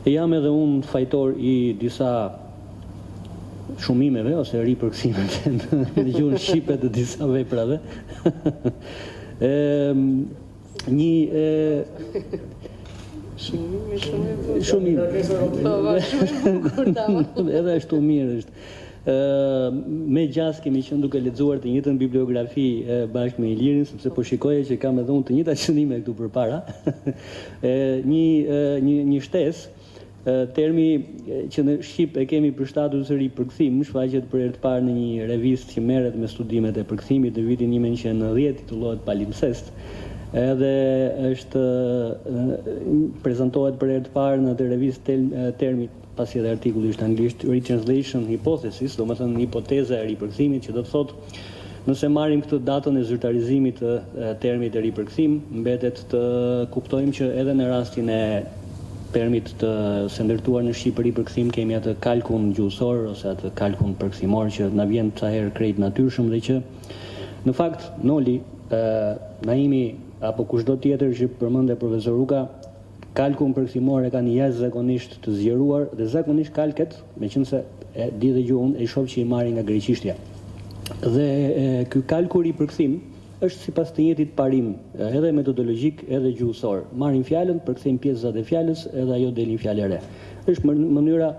Jam edhe unë fajtor I disa shumimeve ose ripërkthimeve në gjuhën shqipe të disa veprave. Shumime. Edhe ashtu mirë është. Me gjas kemi qenë duke lexuar të njëjtën bibliografi bashkë me Ilirin, sepse po shikoja që kam edhe unë të njëjta qëllime këtu përpara. Një shtesë, termi që në Shqip e kemi përshtatur së ripërkthim, shfaqet për herë të parë në një revistë që merret me studimet e përkthimit të vitin 1990, titullohet Palimpsest. Edhe është prezantohet për herë të parë në atë revistë termi, pasi edhe artikulli është anglisht, Retranslation Hypothesis, do më thënë hipoteza e ripërkthimit, që do të thotë, nëse marrim këtë datën e zyrtarizimit të termit e ripërkthim, mbetet të kuptojmë që edhe në rastin e termit të së ndërtuar në Shqipëri përkthim kemi atë kalkun gjuhësor ose atë kalkun përkthimor që na vjen ca herë krejt natyrshëm dhe që në fakt Noli, Naimi apo kushdo tjetër që përmendë profesor Ruka, kalkun përkthimor e kanë jashtëzakonisht të zgjeruar dhe zakonisht kalket, meqense e di dhe gjuhën e shoh që I marrin nga greqishtja. Dhe ky kalku ripërkthim është sipas të njëjtit parim, edhe metodologjik, edhe gjuhësor. Marrim fjalën, përkthejmë pjesëzat e fjalës, edhe ajo delin fjalë re. Është mënyra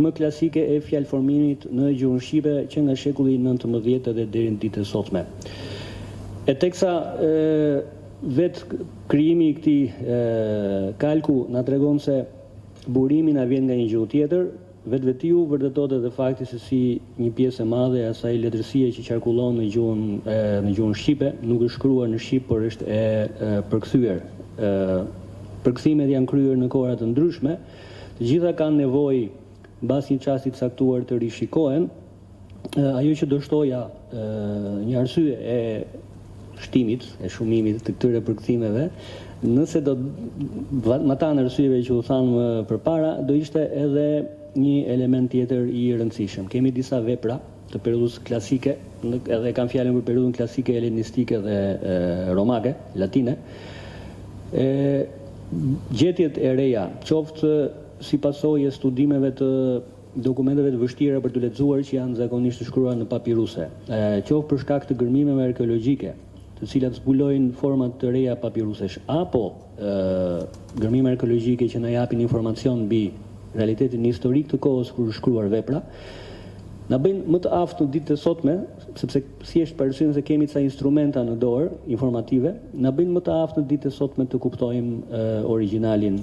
më klasike e fjalëformimit në gjuhën shqipe që nga shekulli 19 edhe deri në ditët e sotme. E teksa vetë krijimi I këtij kalku na tregon se burimi na vjen nga një gjuhë tjetër, vetvetiu vërtetot edhe fakti se si një pjesë e madhe e asaj letërsie që qarkullon në gjuhën shqipe nuk është shkruar në shqip, por është e përkthyer. Përkthimet janë kryer në kohra të ndryshme, të gjitha kanë nevojë mbas një çasti të caktuar të rishikohen. Ajo që do shtoja një arsye e shtimit, e shumimit të këtyre përkthimeve, nëse do matan arsyeve që u thanë përpara, do ishte edhe një element tjetër I rëndësishëm. Kemi disa vepra të periudhës klasike, edhe kam fjalën për periudhën klasike helenistike dhe romake, latine. Gjetjet e reja, qoftë si pasojë e studimeve të dokumenteve të vështira për të lexuar që janë zakonisht të shkruar në papiruse, qoftë për shkak të gërmimeve arkeologjike, të cilat zbulojnë format të reja papirusesh, apo gërmime arkeologjike që na japin informacion mbi realitetin historik të kohës kur shkruar vepra, na bëjnë më të aftë në ditët e sotme, sepse thjesht për arsye se kemi ca instrumenta në dorë informative, na bëjnë më të aftë në ditët e sotme të kuptojmë origjinalin,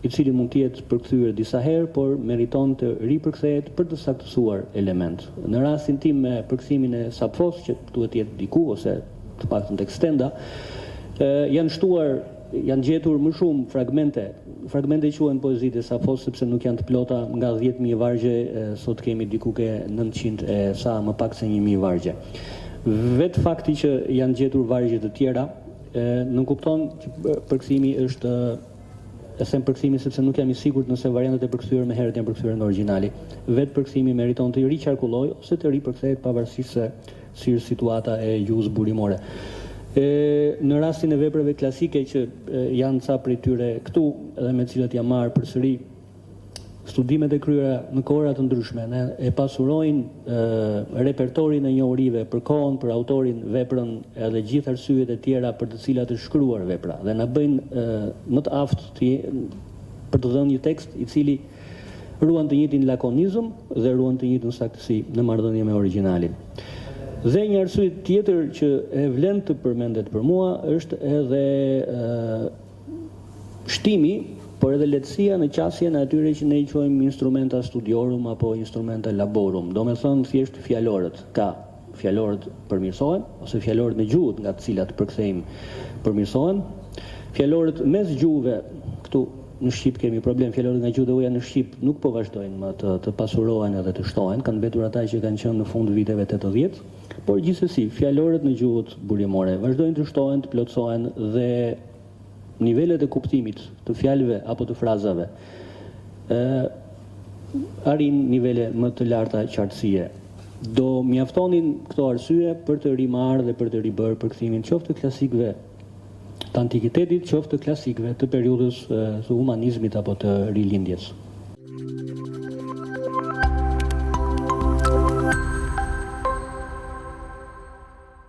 I cili mund të jetë përkthyer disa herë, por meriton të ripërkthehet për të saktësuar element. Në rastin tim me përkthimin e Sapfos, që duhet të jetë diku ose të paktën tek stenda, janë gjetur më shumë fragmente quhen poezitë e Sapfos sepse nuk janë të plota, nga 10.000 vargje, sot kemi diku ke 900 e sa më pak se 1.000 vargje. Vetë fakti që janë gjetur vargje të tjera, nuk kupton që përkthimi është, e them përkthimi sepse nuk jam I sigurt nëse variantet e përkthyer më herët janë përkthyer në origjinali. Vetë përkthimi meriton të riqarkullojë ose të ripërkthehet pavarësisht se si është situata e gjuhës burimore. Në rastin e veprave klasike që janë ca prej tyre këtu edhe me cilat jam marrë përsëri studimet e kryera në kohra të ndryshme e pasurojnë repertorin e njohurive për kohën, për autorin, veprën edhe gjithë arsyet e tjera për të cilat është shkruar vepra dhe na bëjnë më të aftë për të dhënë një tekst I cili ruan të njëjtin lakonizëm dhe ruan të njëjtën saktësi në marrëdhënie me origjinalin. Dhe një arsye tjetër që e vlen të përmendet për mua është edhe shtimi, por edhe lehtësia në qasjen e atyre që ne I quajmë instrumenta studiorum apo instrumenta laborum. Do me thënë thjesht fjalorët. Ka fjalorët përmirësohen ose fjalorët në gjuhët nga të cilat përkthejmë përmirësohen. Fjalorët mes gjuhëve, këtu në Shqip kemi problem, fjalorët nga gjuhët e uja në Shqip nuk po vazhdojnë më të pasurohen edhe të shtohen, kanë mbetur ata që kanë qenë në fund viteve 80, por gjithsesi fjalorët në gjuhët burimore vazhdojnë të shtohen, të plotësohen dhe nivelet e kuptimit të fjalëve apo të frazave arrin nivele më të larta qartësie. Do mjaftonin këto arsye për të rimarrë dhe për të ribërë përkthimin qoftë të klasikëve të antikitetit, qoftë të klasikëve të periudhës së humanizmit apo të rilindjes.